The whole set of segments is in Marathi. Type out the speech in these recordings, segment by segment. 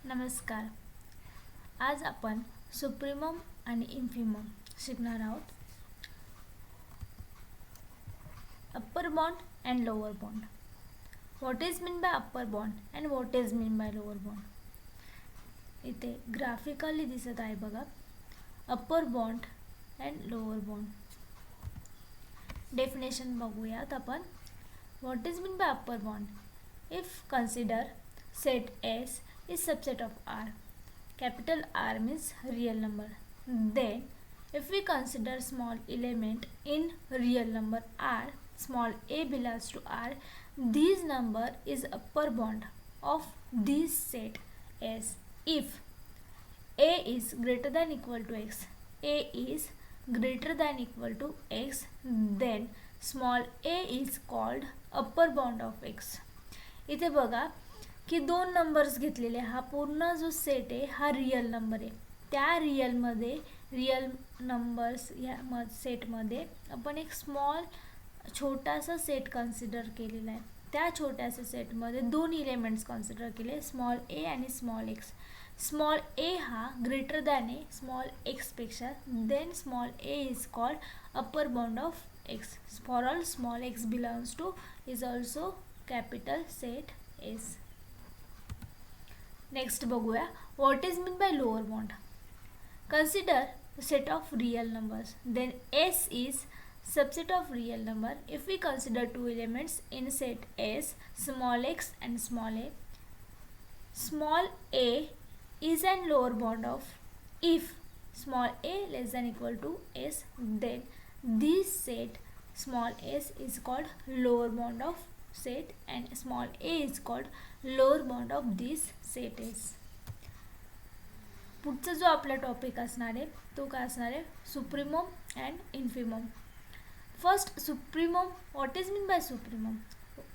नमस्कार. आज आपण सुप्रीमम आणि इन्फिमम शिकणार आहोत. Upper bond and lower bond. What is mean bye upper bond and what is mean by lower bond. इथे ग्राफिकली दिसत आहे बघा, upper bond and lower bound. Definition बघूयात आपण. What is mean bye upper bond. If consider set S is subset of R. Capital R means real number. Then if we consider small element in real number R, small a belongs to R, this number is upper bound of this set S if a is greater than equal to x. A is greater than equal to x, then small a is called upper bound of x. इथे बघा की दोन नंबर्स घेतलेले, हा पूर्ण जो सेट आहे हा रियल नंबर आहे. त्या रियल नंबर्स या सेटमध्ये आपण एक छोटासा सेट कन्सिडर केलेला आहे. त्या छोट्याशा सेटमध्ये दोन इलेमेंट्स कन्सिडर केले, स्मॉल ए आणि स्मॉल एक्स. स्मॉल ए हा ग्रेटर दॅन आहे स्मॉल एक्सपेक्षा, then small a is called upper bound of x. For all small x belongs to is also capital set S. Next बघूया, what is mean by lower bound. Consider set of real numbers, then S is subset of real number. If we consider two elements in set S, small x and small a is an lower bound of if small a less than equal to S, then this set small s is called lower bound of set and small a is called lower bound of this set S. पुढचा जो आपला टॉपिक असणार आहे तो काय असणार आहे, supremum and infimum. First, supremum. What is mean by supremum?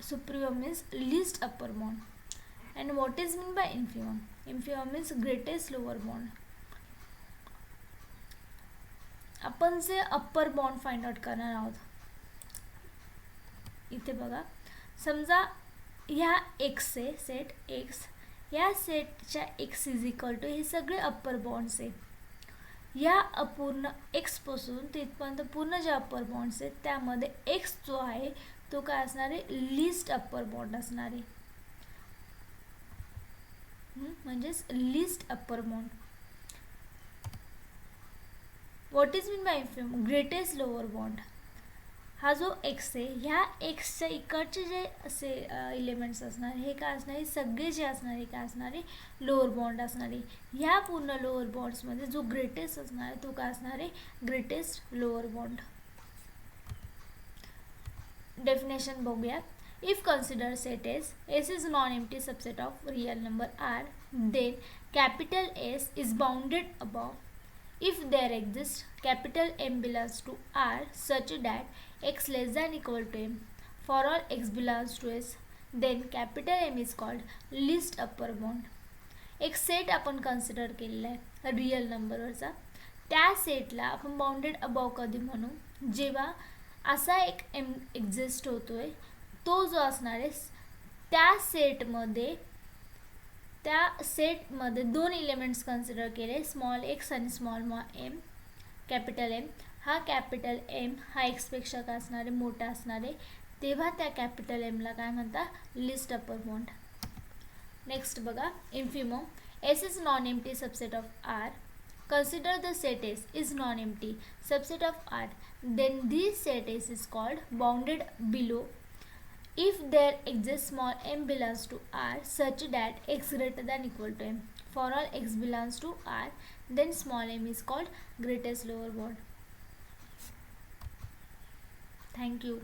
Supremum means least upper bound. And what is mean by infimum? Infimum means greatest lower bound. आपण जे अप्पर बॉन्ड फाइंड आउट करणार आहोत, इथे बघा, समजा ह्या एक्स आहे, सेट एक्स, या सेटच्या एक्स इज इक्वल टू हे सगळे अप्पर बॉन्ड्स आहे. या अपूर्ण एक्स पासून तिथपर्यंत पूर्ण जे अप्पर बॉन्ड्स आहेत त्यामध्ये एक्स जो आहे तो काय असणार आहे, लिस्ट अप्पर बॉन्ड असणार आहे. म्हणजेच list upper bond. What is mean bye infimum, greatest lower bond. हा जो एक्स आहे ह्या एक्सच्या इकडचे जे असे इलेमेंट्स असणार हे काय असणार आहे, सगळे जे असणार आहे काय असणार आहे, लोअर बॉन्ड असणार आहे. ह्या पूर्ण लोअर बॉन्ड्समध्ये जो ग्रेटेस्ट असणार आहे तो काय असणार आहे, ग्रेटेस्ट लोअर बॉन्ड. डेफिनेशन बघूया. If consider set S is non empty subset of real number R, then capital S is bounded above if there exists capital M belongs to R such that x less than equal to M. For all x belongs to S, then capital M is called least upper bound. एक सेट आपण कन्सिडर केलेला आहे रियल नंबरवरचा. त्या सेटला आपण बाउंडेड अबव कधी म्हणू, जेव्हा असा एक M एक्झिस्ट होतोय तो जो असणार आहे त्या सेटमध्ये दोन इलेमेंट्स कन्सिडर केले, स्मॉल एक्स आणि स्मॉल एम. कॅपिटल एम हा एक्सपेक्षा काय असणार आहे, मोठा असणार आहे, तेव्हा त्या कॅपिटल एमला काय म्हणतात, लिस्ट अपर बॉन्ड. नेक्स्ट बघा, infimum. S is non empty subset of R. Consider the set S is non empty subset of R, then this set S is called bounded below if there exists small m belongs to R such that x greater than equal to M. For all x belongs to R, then small m is called greatest lower bound. Thank you.